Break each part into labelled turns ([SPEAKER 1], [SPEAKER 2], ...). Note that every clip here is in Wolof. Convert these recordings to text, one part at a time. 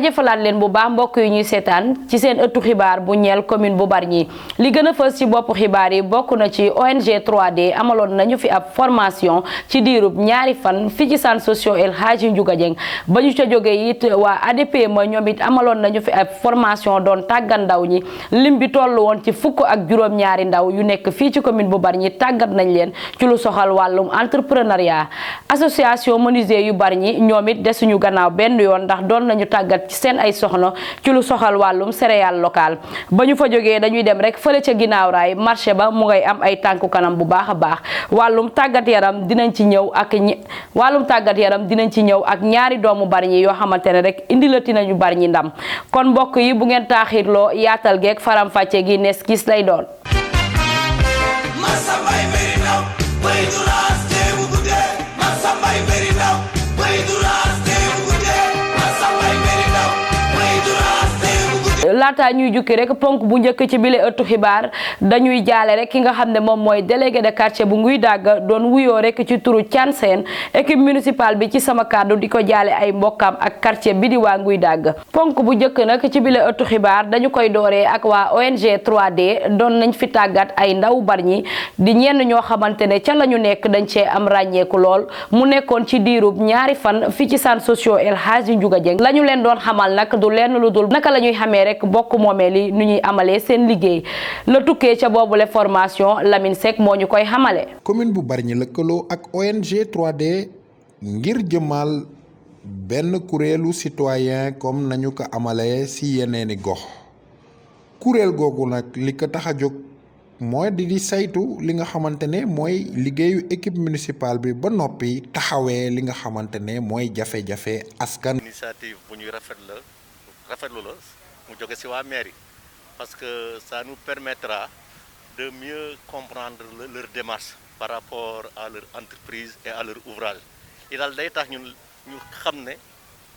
[SPEAKER 1] jaajëfalaat leen bu baax mbokk yi ñuy seetaan ci seen ëttu xibaar bu ñeel commune bu Bargny li gën a fës ci bopp xibaar yi bokk na ci ONG 3D amaloon nañu fi ab formation ci diirub ñaari fan fi ci centre social El Hadji Ndiouga Dieng ba ñu ca jógee it waa ADPME ñoom it amaloon nañu fi ab formation doon tàggat ndaw ñi lim bi toll woon ci fukk ak juróom-ñaari ndaw yu nekk fii ci commune bu Bargny tàggat nañ leen ci lu soxal wàllum entrepreneuriat association menuisier yu Bargny ñoom it desuñu gannaaw benn yoon ndax doon nañu tàggat ci seen ay soxna ci lu soxal wàllum céréale locale ba ñu fa jógee dañuy dem rek fële ca ginnaaw raay marché ba mu ngay am ay tànku kanam bu baax a baax wàllum tàggat yaram dinañ ci ñëw ak ñaari doomu Bargny yoo xamante ne rek indilati nañu Bargny ndam kon mbokk yi bu ngeen taaxirloo yaatal geeg faram fàcce gi nes gis lay doon. laata ñuy jukki rek ponk bu njëkk ci bile ëttu xibaar dañuy jaale rek ki nga xam ne moom mooy délégué de quartier bu Nguy Dagg doon wuyoo rek ci turu Thian Sène équipe municipale bi ci sama kàddu di ko jaale ay mbokkam ak quartier bi di waa Nguy Dagg ponk bu njëkk nag ci bile ëttu xibaar dañu koy dooree ak waa ONG 3D doon nañ fi tàggat ay ndaw Bargny di ñenn ñoo xamante ne ca la ñu nekk dañ cee am ràññeeku lool mu nekkoon ci diirub ñaari fan fi ci centre social El Hadji Ndiouga Dieng la ñu leen doon xamal nag du lenn lu dul naka la ñuy xamee rek bokk moomee li nu ñuy amalee seen liggéey la tukkee ca boobule formation Lamine Seck moo ñu koy xamale.
[SPEAKER 2] commune bu Bargny lëkkaloo ak ONG 3D ngir jëmal benn kuréelu citoyen comme nañu ko amalee ci yeneeni gox kuréel googu nag li ko tax a jóg mooy di saytu li nga xamante ne mooy liggéeyu équipe municipale bi ba noppi taxawee li nga xamante ne mooy jafe-jafe askan.
[SPEAKER 3] initiative bu ñuy rafetlu la mu jóge ci waa mairie parce que ça nous permettra de mieux comprendre leur démarche par rapport à leur entreprise et à leur ouvrage yi daal day tax ñun ñu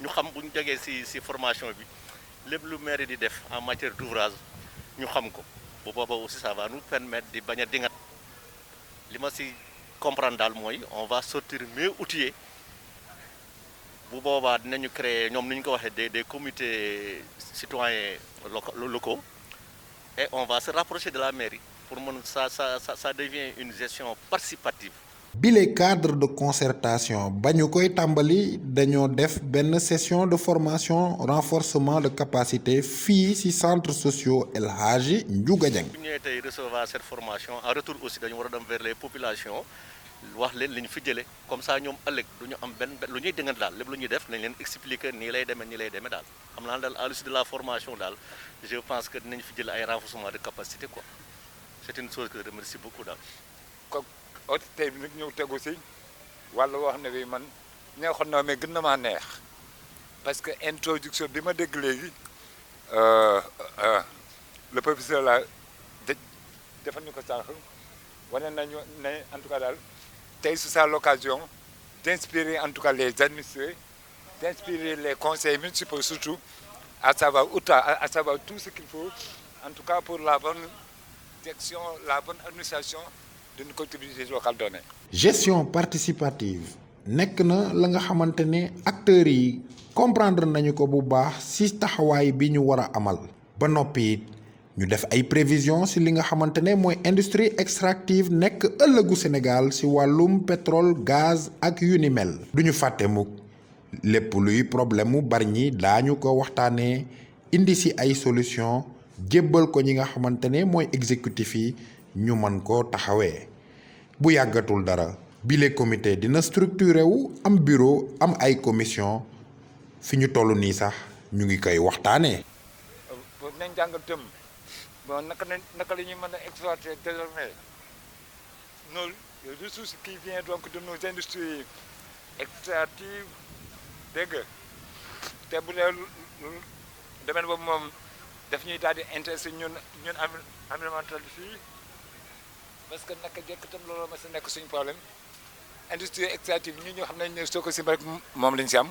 [SPEAKER 3] xam bu ñu jógee ci formation bi lépp lu mairie di def en matière d'ouvrage ñu xam ko bu booba aussi ça va nous permettre di bañ a dingat li ma ci comprendre daal mooy on va sortir mieux outillés bu boobaa dinañu créer ñoom ni ñu ko waxee des comités citoyens locaux et on va se rapprocher de la mairie pour mën ça devient une gestion participative.
[SPEAKER 2] bile cadre de concertation ba ñu koy tàmbali dañoo def benn session de formation renforcement de capacité fii ci centre social El Hadji Ndiouga Dieng.
[SPEAKER 3] bu ñëwee tey recevoir cette formation en retour aussi dañu war a dem vers les populations wax leen li ñu fi jëlee comme ça ñoom ëllëg du ñu am benn lu ñuy dëngal daal lépp lu ñuy def nañ leen expliquer nii lay demee daal xam naa daal à l'issue de la formation daal je pense que dinañ fi jël ay renforcement de capacité quoi c'est une chose que je remercie beaucoup daal.
[SPEAKER 4] ot tey bi nag ñëw tegu si wàlla wax ne bi man neexoon na mais gën na maa neex parce que introduction bi ma dégg léegi le professeur la defal ñu ko sànq wane nañu ne en tout cas daal tey c'est ça l'occasion d'inspirer en tout cas les administrés d'inspirer les conseils municipaux surtout à savoir tout ce qu'il faut en tout cas pour la bonne direction la bonne administration d'une collectivité locale donnée.
[SPEAKER 2] gestion participative nekk na la nga xamante ne acteurs yi comprendre nañu ko bu baax ci taxawaay bi ñu war a amal ba noppi it ñu def ay prévisions ci li nga xamante ne mooy industrie extractive nekk ëllëgu Sénégal ci wàllum pétrole gaz ak yu ni mel. du ñu fàtte mukk lépp luy problème mu Bargny daañu ko waxtaanee indi ci ay solutions jébbal ko ñi nga xamante ne mooy exécutif yi. ñu mën ko taxawee bu yàggatul dara bile comité dina structuré wu am bureau am ay commission fi ñu toll nii sax ñu ngi koy waxtaanee.
[SPEAKER 4] boobu nañ jàngal tëm bon naka la ñuy mën a exploiter désormais nos ressources qui viennent donc de nos industries extractives dégg nga te bu dee domaine boobu moom daf ñuy daal di intéressé ñun environnemental fii. parce que naka jekk itam loolu ma sa nekk suñu problème industrie extractive ñu xam nañ ne Sococim rek moom lañ si am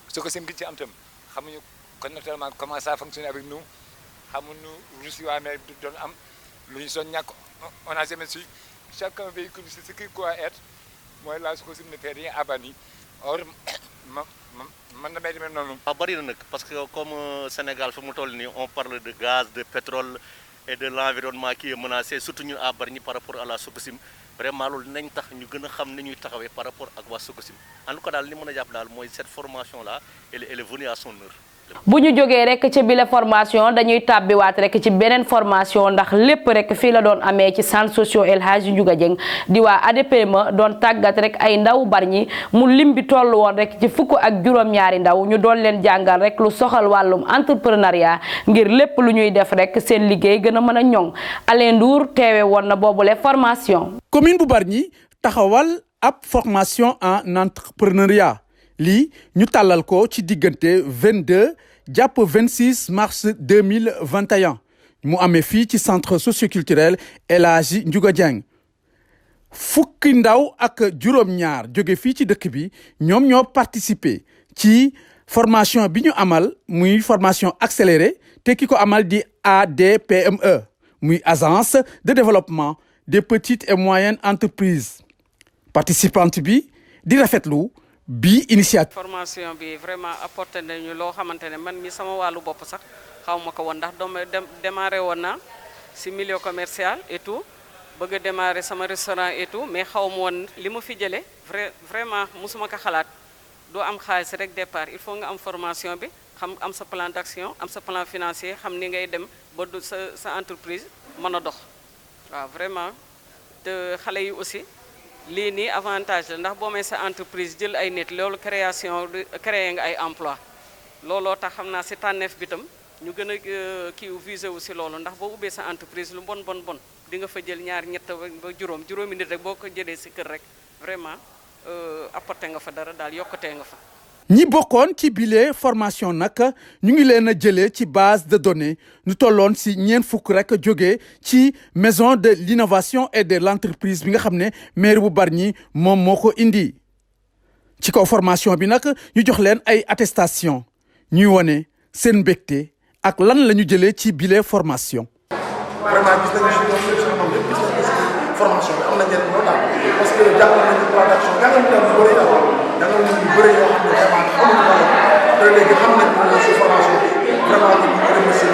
[SPEAKER 4] Sococim gi ci am tam xamuñu kon naturellement comment ça fonctionne avec nous xamuñu Russie waa mais doon am lu ñu soon ñàkk on a jamais su chacun véhicule ce qui doit être mooy la Sococim ne fait rien à Bargny or man damay demee noonu.
[SPEAKER 3] waaw bëri na nag parce que comme Sénégal fi mu toll nii on parle de gaz de pétrole et de l'environnement qui est menacé surtout ñun à Bargny par rapport à la Sococim vraiment loolu nañ tax ñu gën a xam ni ñuy taxawee par rapport ak waa Sococim en tout cas daal li mën a jàpp daal mooy cette formation là elle est venue à son heure.
[SPEAKER 1] bu ñu jógee rek ci bile formation dañuy tàbbiwaat rek ci beneen formation ndax lépp rek fii la doon amee ci centre socio El Hadji Ndiouga Dieng di waa ADPME doon tàggat rek ay ndaw Bargny mu lim bi toll woon rek ci fukk ak juróom-ñaari ndaw ñu doon leen jàngal rek lu soxal wàllum entrepreneuriat ngir lépp lu ñuy def rek seen liggéey gën a mën a ñoŋ Alain Ndour teewe woon na boobule formation.
[SPEAKER 5] commune bu Bargny taxawal ab formation en entrepreneuriat. lii ñu tàllal ko ci diggante 22 jàpp 26 mars 2021 mu amee fii ci centre socioculturel El Hadji Ndiouga Dieng fukki ndaw ak juróom-ñaar jóge fii ci dëkk bi ñoom ñoo participer ci formation bi ñu amal muy formation accélérée te ki ko amal di ADPME muy agence de développement des petites et moyennes entreprises participante bi di rafetlu bi initiative.
[SPEAKER 6] formation bi vraiment apporté nañu loo xamante ne man mi sama wàllu bopp sax xaw ma ko woon ndax dooma démarré woon naa si milieu commercial et tout bëgg a démarrer sama restaurant et tout mais xaw ma woon li ma fi jëlee vraiment musuma ko xalaat doo am xaalis rek départ il faut nga am formation bi xam am sa plan d'action am sa plan financier xam ni ngay dem ba sa entreprise mën a dox waaw vraiment te xale yi aussi lii nii avantage la ndax boo may sa entreprise jël ay nit loolu créer nga ay emploi looloo tax xam naa si tànneef bi tam ñu gën a kii visé wu si loolu ndax boo ubbee sa entreprise lu bon di nga fa jël ñaar ñett ba juróomi nit rek boo ko jëlee si kër rek vraiment apporté nga fa dara daal yokkutee nga fa.
[SPEAKER 5] ñi bokkoon ci bile formation nag ñu ngi leen a jëlee ci base de données ñu tolloon si ñeent fukk rek jógee ci maison de l'innovation et de l'entreprise bi nga xam ne maire bu Bargny moom moo ko indi ci kaw formation bi nag ñu jox leen ay attestation ñuy wane seen mbégte ak lan la ñu jëlee ci bile formation.
[SPEAKER 7] vraiment gis nañu si ñoom xam yëpp gis nañu si formation bi am na njëriñ lool daal parce que jàngal nañu plan d'action jàngal nañu lu bëri daal jàngal nañu lu bëri yoo xam ne vraiment xamuñu ko woon te léegi xam nañu si formation bi vraiment ñu ngi remercier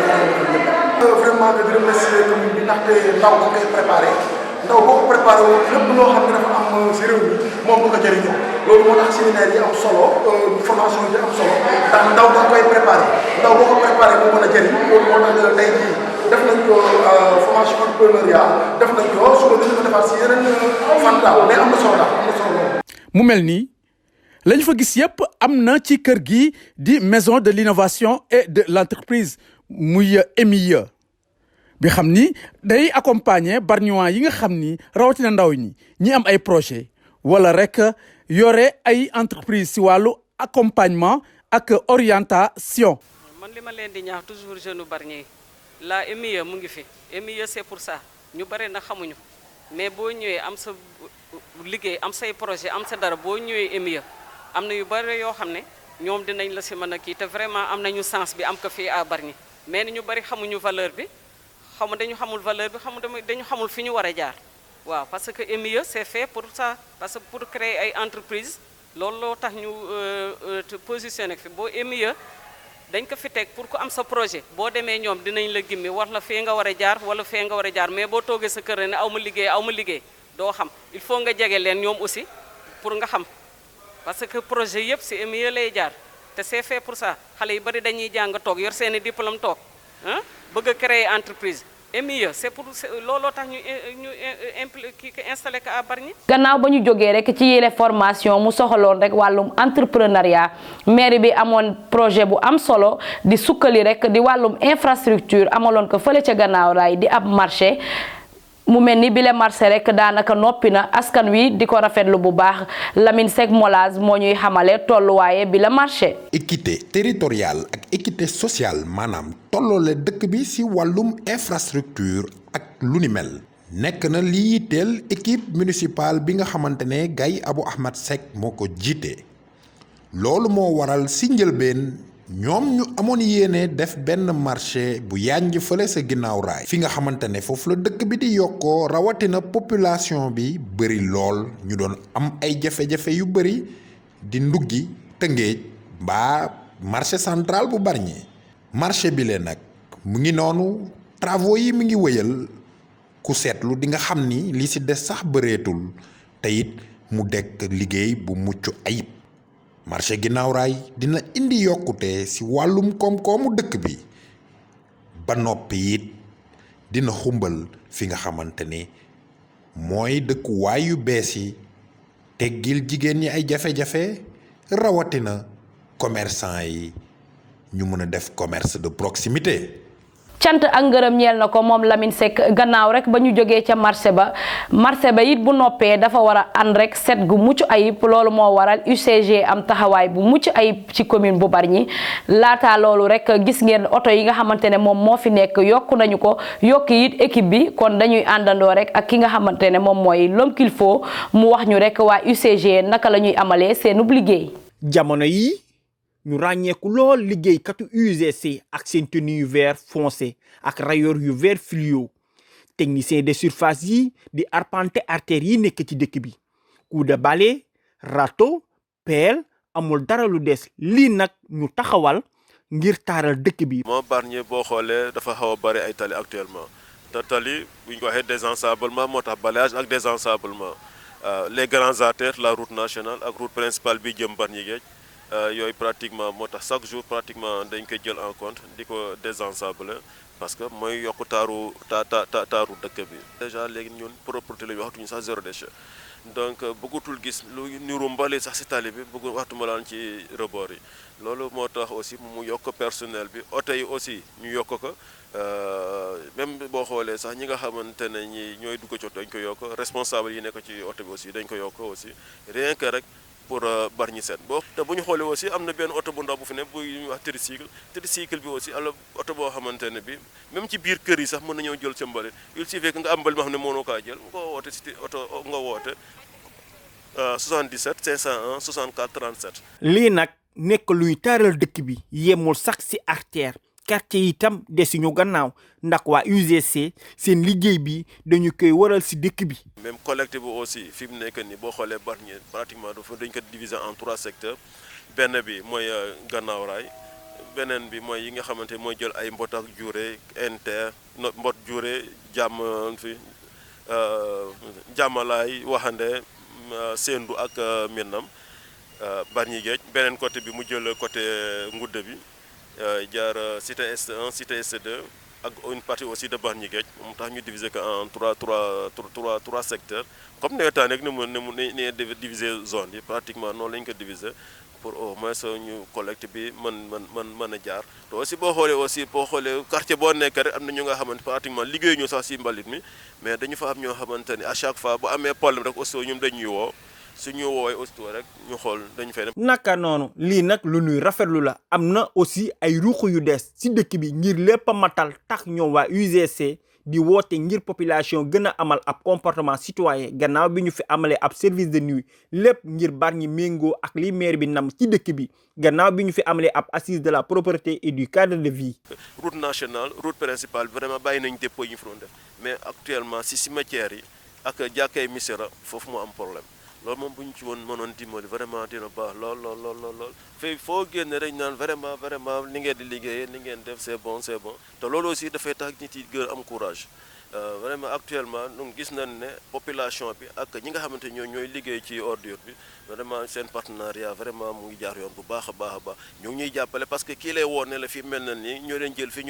[SPEAKER 7] vraiment que di remercier commune bi ndaxte ndaw da koy préparé ndaw boo ko préparé woon lépp loo xam ne dafa am si réew mi moom du ko jëriñoo loolu moo tax séminaire yi am solo formation yi am solo ndax ndaw da koy préparé ndaw boo ko préparé moo mën a jëriñ loolu moo tax tey jii def nañ ko formation entrepreneuriat def nañ ko suba dañu ko defaat si yeneen fan daal mais am na solo daal am na solo loolu.
[SPEAKER 5] mu mel ni lañ fa gis yëpp am na ci kër gi di maison de l'innovation et de l'entreprise muy EMIE bi xam ni day accompagner Bargnois yi nga xam ni rawatina ndaw ñi am ay projet wala rek yore ay entreprise si wàllu accompagnement ak orientation.
[SPEAKER 6] man li ma leen di ñaax toujours jeune Bargny la EMIE mu ngi fi EMIE c'est pour ça ñu bare na xamuñu mais boo ñëwee am sa liggéey am say projet am sa dara boo ñëwee EMIE am na yu bare yoo xam ne ñoom dinañ la si mën a kii te vraiment am nañu sens bi am ko fii à Bargny mais ñu bari xamuñu valeur bi dañu xamul valeur bi dañu xamul fi ñu war a jaar waaw parce que EMIE c'est fait pour ça parce que pour créer ay entreprise loolu loo tax ñu positionné fi boo EMIE dañ ko fi teg pour ku am sa projet boo demee ñoom dinañ la gimmi wax la fee nga war a jaar wala fee nga war a jaar mais boo toogee sa kër ne aw ma liggéey doo xam il faut nga jege leen ñoom aussi pour nga xam parce que projet yëpp si EMIE lay jaar te c'est fait pour ça xale yu bari dañuy jàng toog yor seeni diplôme toog bëgg a créer entreprise EMIE c'est pour looloo tax ñu installé ko à Bargny.
[SPEAKER 1] gannaaw ba ñu jógee rek ci yile formation mu soxaloon rek wàllum entrepreneuriat mairie bi amoon projet bu am solo di sukkali rek di wàllum infrastructure amaloon ko fële ca gannaaw raay di ab marché mu mel ni bile marché rek daanaka noppi na askan wi di ko rafetlu bu baax Lamine Seck Molaz moo ñuy xamale tolluwaaye bi la marché.
[SPEAKER 2] équité territoriale ak équité sociale maanaam tolloole dëkk bi ci wàllum infrastructure ak lu ni mel nekk na li yitteel équipe municipale bi nga xamante ne Gaye Abou Ahmed Seck moo ko jiite loolu moo waral ci njëlbeen ñoom ñu amoon yéene def benn marché bu yànj fële sa ginnaaw raay fi nga xamante ne foofu la dëkk bi di yokkoo rawatina population bi bëri lool ñu doon am ay jafe-jafe yu bëri di nduggi Tëngéej mbaa marché central bu Bargny. marché bi lee nag mu ngi noonu travaux yi mu ngi wëyal ku seetlu di nga xam ni li ci des sax bëreetul te it mu dekk liggéey bu mucc ayib. marché ginnaaw raay dina indi yokkute ci wàllum koom-koomu dëkk bi ba noppi it dina xumbal fi nga xamante ne mooy dëkkuwaay yu bees yi teggil jigéen ñi ay jafe-jafe rawatina commerçant yi ñu mën a def commerce de proximité.
[SPEAKER 1] cant ak ngërëm ñeel na ko moom Lamine Seck gannaaw rek ba ñu jógee ca marché ba it bu noppee dafa war a ànd rek set gu mucc ayib loolu moo waral UCG am taxawaay bu mucc ayib ci commune bu Bargny laata loolu rek gis ngeen oto yi nga xamante ne moom moo fi nekk yokku nañu ko yokki it équipe bi kon dañuy àndandoo rek ak ki nga xamante ne moom mooy l'homme qu'il faut mu wax ñu rek waa UCG naka la ñuy amalee seenub liggéey.
[SPEAKER 8] jamono yi ñu ràññeeku lool liggéeykatu UGC ak seen tenue yu vert foncé ak rayures yu vert fluo technicien de surface yi di arpenter artères yi nekk ci dëkk bi coup de balai râteau pelle amul dara lu des lii nag ñu taxawal ngir taaral dëkk bi.
[SPEAKER 9] moo Bargny boo xoolee dafa xaw a bari ay tali actuellement te tali bu ñu ko waxee désensablement moo tax balayage ak désensablement les grands artères la route nationale ak route principale bi jëm Bargny Géej yooyu pratiquement moo tax chaque jour pratiquement dañ koy jël en compte di ko désensabler parce que mooy yokk taaru taaru dëkk bi. déjà léegi ñun propreté la ñu waxatuñu sax zéro déchet donc bëggatul gis lu niru mbali sax si tali bi bëgg waxtuma laan ci rebord yi loolu moo tax aussi mu yokk personnel bi oto yi aussi ñu yokk ko même boo xoolee sax ñi nga xamante ne ñi ñooy dugg ci oto dañ ko yokk responsable yi nekk ci oto bi aussi dañ ko yokk aussi rien que rek pour Bargny set boo te bu ñu xoolee aussi am na benn oto bu ndaw bu fi ne bu ñuy wax tricycle bi aussi ala oto boo xamante ne bi même ci biir kër yi sax mën nañoo jël sa mbalit il suffit que nga am mbalit moo xam ne mënoo kaa jël nga woote si oto nga woote 77 501 64 37.
[SPEAKER 8] lii nag nekk luy taaral dëkk bi yemul sax ci artère quartier itam desuñu gannaaw ndax waa UGC seen liggéey bi dañu koy waral ci dëkk bi.
[SPEAKER 9] même collecte bi aussi fi mu nekk nii boo xoolee Bargny pratiquement dañ ko diviser en 3 secteurs benn bi mooy gannaaw raay beneen bi mooy yi nga xamante mooy jël ay mbot ak jure inter mbot jure jàmm fi jàmmalaay waxande Sendou ak Minam Bargny Géej beneen côté bi mu jël côté ngudde bi jaar cité S1 cité S2 ak une partie aussi de Bargny Géej mu tax ñu diviser ko en trois secteurs comme nawetaan rek ni diviser zone yi pratiquement noonu lañ ko diviser pour au moins ñu collecte bi mën a jaar te aussi boo xoolee quartier boo nekk rek am na ñu nga xamante pratiquement liggéey ñu sax si mbalit mi mais dañu fa am ñoo xamante ni à chaque fois bu amee problème rek aussi ñun dañuy woo suñu woowee aussitôt rek ñu xool dañu fay dem.
[SPEAKER 8] naka noonu lii nag lu ñuy rafetlu la am na aussi ay ruq yu des ci dëkk bi ngir lépp a matal tax ñoom waa UGC di woote ngir population gën a amal ab comportement citoyen gannaaw bi ñu fi amalee ab service de nuit lépp ngir Bargny méngoo ak li maire bi nam ci dëkk bi gannaaw bi ñu fi amalee ab assise de la propreté et du cadre de vie.
[SPEAKER 9] route nationale route principale vraiment bàyyi nañ dépôt yi ñu fi doon def mais actuellement si cimetière yi ak jàkkay Missirah foofu moo am problème. loolu moom bu ñu ci woon mënoon dimbali vraiment dina baax lool fii foo génne rek naan vraiment ni ngeen di liggéeyee ni ngeen def c'est bon te loolu aussi dafay tax nit yi gën am courage vraiment actuellement ñu gis nañ ne population bi ak ñi nga xamante ñooy liggéey ci ordure bi vraiment seen partenariat vraiment mu ngi jaar yoon bu baax a baax ñu ngi ñuy jàppale parce que kii lay woon ne la fii mel na nii ñoo leen jël fii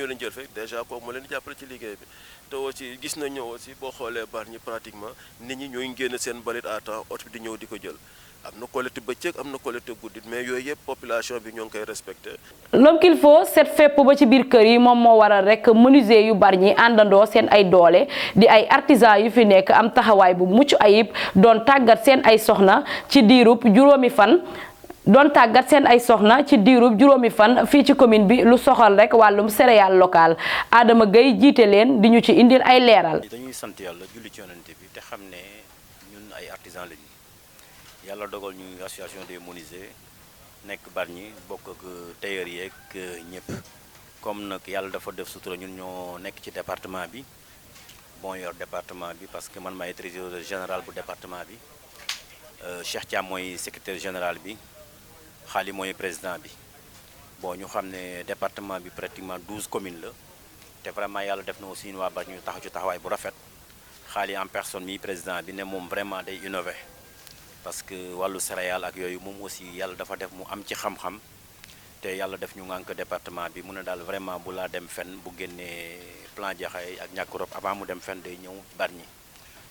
[SPEAKER 9] déjà kooku moo leen di jàppale ci liggéey bi te aussi gis nañ ñëw aussi boo xoolee Bargny pratiquement nit ñi ñooy génn seen mbalit à temps oto bi di ñëw di ko jël am na collecte bëccëg am na collecte guddi mais yooyu yëpp population bi ñoo ngi koy respecté.
[SPEAKER 1] l'homme qu'il faut set fépp ba ci biir kër yi moom moo waral rek menuisier yu Bargny àndandoo seen ay doole di ay artisan yu fi nekk am taxawaay bu mucc ayib doon tàggat seen ay soxna ci diirub juróomi fan fii ci commune bi lu soxal rek wàllum céréale locale Adama Gueye jiite leen di ñu ci indil ay leeral.
[SPEAKER 10] dañuy sant yàlla julli ci yonente bi te xam ne ñun ay artisan lañu yàlla dogal ñu association des menuisiers nekk Bargny bokk ak tailleur yi ak ñëpp comme nag yàlla dafa def sutura ñun ñoo nekk ci département bi bon yor département bi parce que man maay trésorier général bu département bi Cheikh Thiam mooy secrétaire général bi Xaali mooy président bi bon ñu xam ne département bi pratiquement 12 communes la te vraiment yàlla def na aussi ñu waa Bargny ñu taxaw ci taxawaay bu rafet xaali en personne mi président bi ne moom vraiment day innover parce que wàllu céréales ak yooyu moom aussi yàlla dafa def mu am ci xam-xam te yàlla def ñu ngànk département bi mu ne daal vraiment bu laa dem fenn bu génnee plan Jaxaay ak ñàkk Europe avant mu dem fenn day ñëw Bargny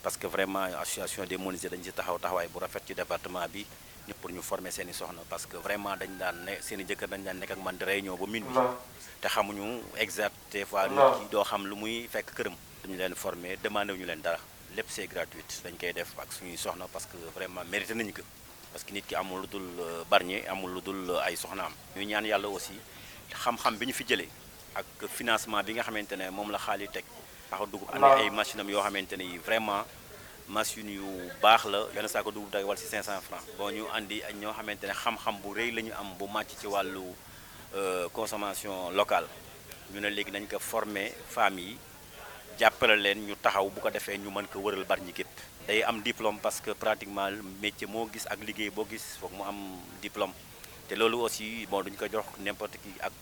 [SPEAKER 10] parce que vraiment association des menuisiers dañ ci taxaw taxawaay bu rafet ci département bi ñëpp pour ñu former seen i soxna parce que vraiment dañ daan ne seen i jëkkër dañ daan nekk ak man di réunion ba minuit te xamuñu exact des fois nit ki doo xam lu muy fekk këram dañu leen former demandé wuñu leen dara lépp c'est gratuit dañ koy def ak suñuy soxna parce que vraiment mérité nañu ko parce que nit ki amul lu dul Bargny amul lu dul ay soxnaam ñu ñaan yàlla aussi xam-xam bi ñu fi jëlee ak financement bi nga xamante ne moom la xaalis teg taxaw dugub andi ay machine am yoo xamante ne yi vraiment machine yu baax la benn saako dugub day wal ci 500 francs bon ñu andi ak ñoo xamante ne xam-xam bu rëy la ñu am bu màcc ci wàllu consommation locale ñu ne léegi nañ ko former femmes yi jàppale leen ñu taxaw bu ko defee ñu mën ko wëral Bargny gépp day am diplôme parce que pratiquement métier moo gis ak liggéey boo gis foog mu am diplôme te loolu aussi bon duñ ko jox n'importe qui ak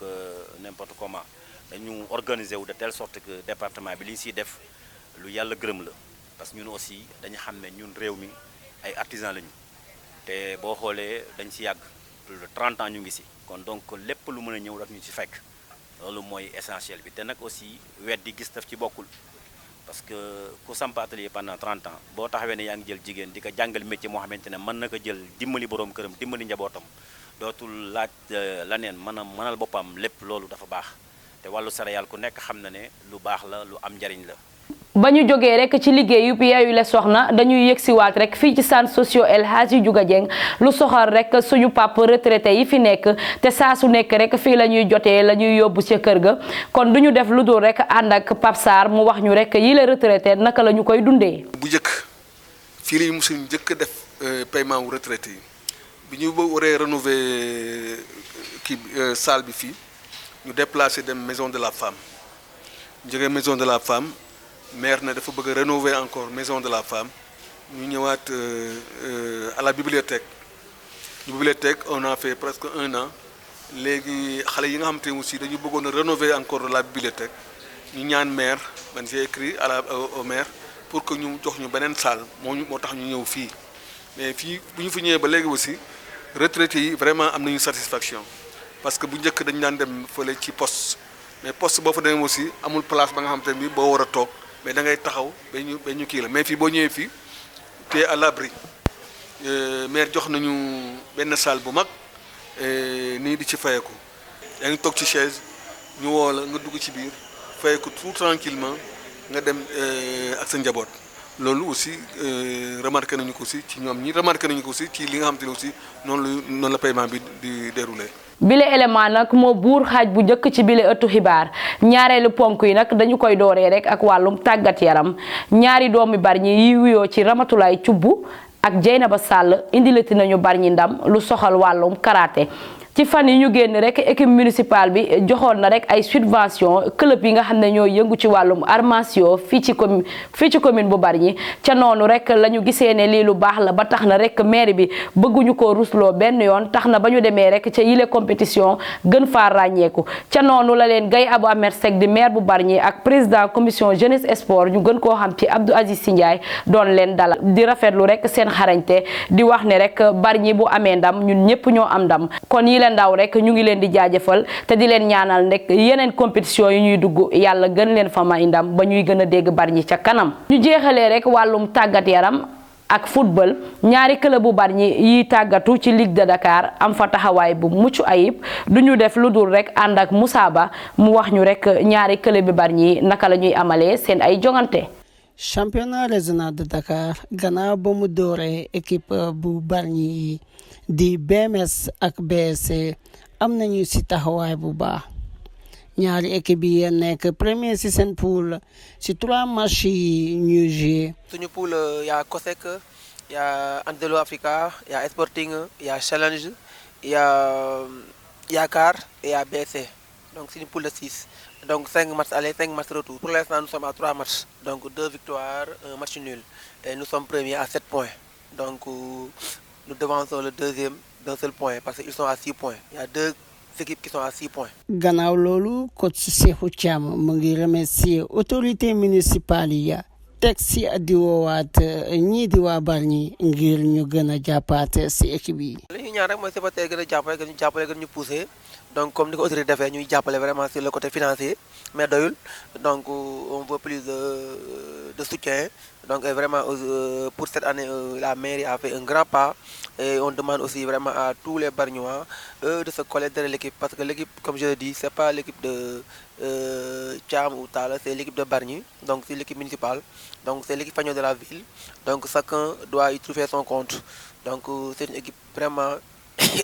[SPEAKER 10] n'importe comment dañu organiser wu de telle sorte que département bi li ñu siy def lu yàlla gërëm la parce que ñun aussi dañu xam ne ñun réew mi ay artisans lañu te boo xoolee dañ si yàgg plus de 30 ans ñu ngi si kon donc lépp lu mën a ñëw rek ñu ci fekk loolu mooy essentiel bi te nag aussi weddi gis daf ci bokkul parce que ku samp atelier pendant 30 ans boo taxawee ne yaa ngi jël jigéen di ko jàngal métier moo xamante ne mën na ko jël dimbali boroom këram dimbali njabootam dootul laaj laneen mënal boppam lépp loolu dafa baax te wàllu céréale ku nekk xam na ne lu baax la lu am njariñ la.
[SPEAKER 1] ba ñu jógee rek ci liggéeyu Yaayu le Soxna dañuy yëgsiwaat rek fii ci centre socio El Hadji Dioga Dieng lu soxal rek suñu papa retraité yi fi nekk te saa su nekk rek fii la ñuy jotee la ñuy yóbbu ca kër ga kon du ñu def lu dul rek ànd ak Pape Sarr mu wax ñu rek yi la retraité naka la ñu koy dundee.
[SPEAKER 11] bu njëkk fii la ñu mosuñu njëkk def paiement wu retraité yi bi ñu waree rénover salle bi fii ñu déplacé dem maison de la femme jógee maison de la femme. maire ne dafa bëgg a rénover encore maison de la femme ñu ñëwaat à la bibliothèque on a fait presque 1 an léegi xale yi nga xamante ne aussi dañu bëggoon a rénover encore la bibliothèque ñu ñaan maire man j'ai écrit au maire pour que ñu jox ñu beneen salle moo tax ñu ñëw fii mais fii bu ñu fi ñëwee ba léegi aussi retraités yi vraiment am nañu satisfaction parce que bu njëkk dañu daan dem fële ci poste mais poste boo fa demee aussi amul place ba nga xamante ne bi boo war a toog mais da ngay taxaw ba ñu kii la mais fii boo ñëwee fii te à l'abri maire jox nañu benn salle bu mag nii di ci fayeku yaa ngi toog ci chaise ñu woo la nga dugg ci biir fayeku tout tranquillement nga dem ak sa njaboot loolu aussi remarqué nañu ko aussi ci ñoom ñi remarqué nañu ko aussi ci li nga xamante ne aussi noonu la paiement bi di déroulé.
[SPEAKER 1] bile élément nag moo buur xaaj bu njëkk ci bile ëttu xibaar ñaareelu ponk yi nag dañu koy dooree rek ak wàllum tàggat yaram ñaari doomi Bargny yi wuyoo ci Ramatulaay Cubb ak Jeynaba Sall indilati nañu Bargny ndam lu soxal wàllum karaté. ci fan yi ñu génn rek équipe municipale bi joxoon na rek ay subvention club yi nga xam ne ñooy yëngu ci wàllum armation fii ci commune bu Bargny ca noonu rek la ñu gisee ne lii lu baax la ba tax na rek maire bi bëgguñu ko rusloo benn yoon tax na ba ñu demee rek ca yile compétition gën faa ràññeeku ca noonu la leen Gaye Abou Amer Seck di maire bu Bargny ak président commission jeunesse et sport ñu gën koo xam ci Abdou Aziz Sy Ndiaye doon leen dalal di rafetlu rek seen xarañte di wax ne rek Bargny bu amee ndam ñun ñëpp ñoo am ndam kon yi leen ndaw rek ñu ngi leen di jaajëfal te di leen ñaanal rek yeneen compétition yi ñuy dugg yàlla gën leen fa may ndam ba ñuy gën a dégg Bargny ca kanam ñu jeexalee rek wàllum tàggat yaram ak football ñaari club bu Bargny yi tàggatu ci Ligue de Dakar am fa taxawaay bu mucc ayib du ñu def lu dul rek ànd ak Moussa Ba mu wax ñu rek ñaari club bi Bargny naka la ñuy amalee seen ay jongante.
[SPEAKER 12] championnat régional de Dakar gannaaw ba mu dooree équipe bu Bargny yi di BMS ak BSC am nañu ci taxawaay bu baax ñaari équipe yi yéen nekk premier ci seen poule ci 3 matchs yi ñuy joué.
[SPEAKER 13] suñu poule y a COSEC y a Andelo Africa y a Sporting y a Challenge y a Yakar et y a BSC donc c'est une poule de 6 donc 5 matchs aller 5 matchs retour. Pour l'instant nous sommes à 3 matchs donc 2 victoires 1 match nul et nous sommes premiers à 7 points donc nous devançons le deuxième d'un seul point parce qu'ils sont à 6 points. Il y a 2 équipes qui sont à 6 points.
[SPEAKER 12] gannaaw loolu coach Cheikhou Thiam mu ngi remercier autorité municipale yi teg si di woowaat ñii di waa Bargny ngir ñu gën a jàppaat si équipe yi.
[SPEAKER 13] li ñu ñaan rek mooy supporter gën a jàppale gën ñu pousser donc comme ni ko autorité defee ñuy jàppale vraiment sur le côté financier mais doyul donc on veut plus de soutien donc vraiment pour cette année la mairie a fait un grand pas et on demande aussi vraiment à tous les Bargnois de se coller derrière l'équipe parce que l'équipe comme je le dis c'est pas l'équipe de Thiam ou Talla, c'est l'équipe de Bargny donc c'est l'équipe municipale donc c'est l'équipe fanion de la ville donc chacun doit y trouver son compte donc c'est une équipe vraiment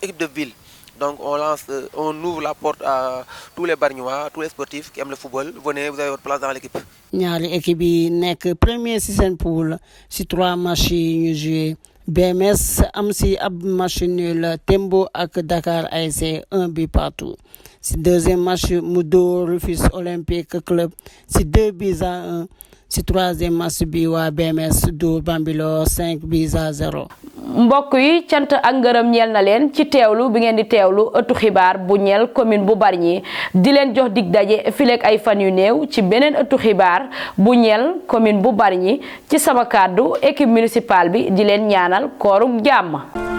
[SPEAKER 13] équipe de ville. Donc on ouvre la porte à tous les Bargnois, tous les sportifs qui aiment le football. Venez, vous avez votre place dans l'équipe.
[SPEAKER 12] ñaari équipe yi nekk premier ci seen poule ci 3 matchs yi ñu joué BMS am ci ab match nul Tembo ak Dakar ASC 1 but partout ci deuxième match mu dóor Rufisque Olympique Club ci 2 buts à 1 ci troisième match bi waa BMS dóor Bambilor 5 buts à 0.
[SPEAKER 1] mbokk yi cant ak ngërëm ñeel na leen ci teewlu bi ngeen di teewlu ëttu xibaar bu ñeel commune bu Bargny di leen jox dig daje fileek ay fan yu néew ci beneen ëttu xibaar bu ñeel commune bu Bargny ci sama kàddu équipe municipale bi di leen ñaanal koorug jàmm.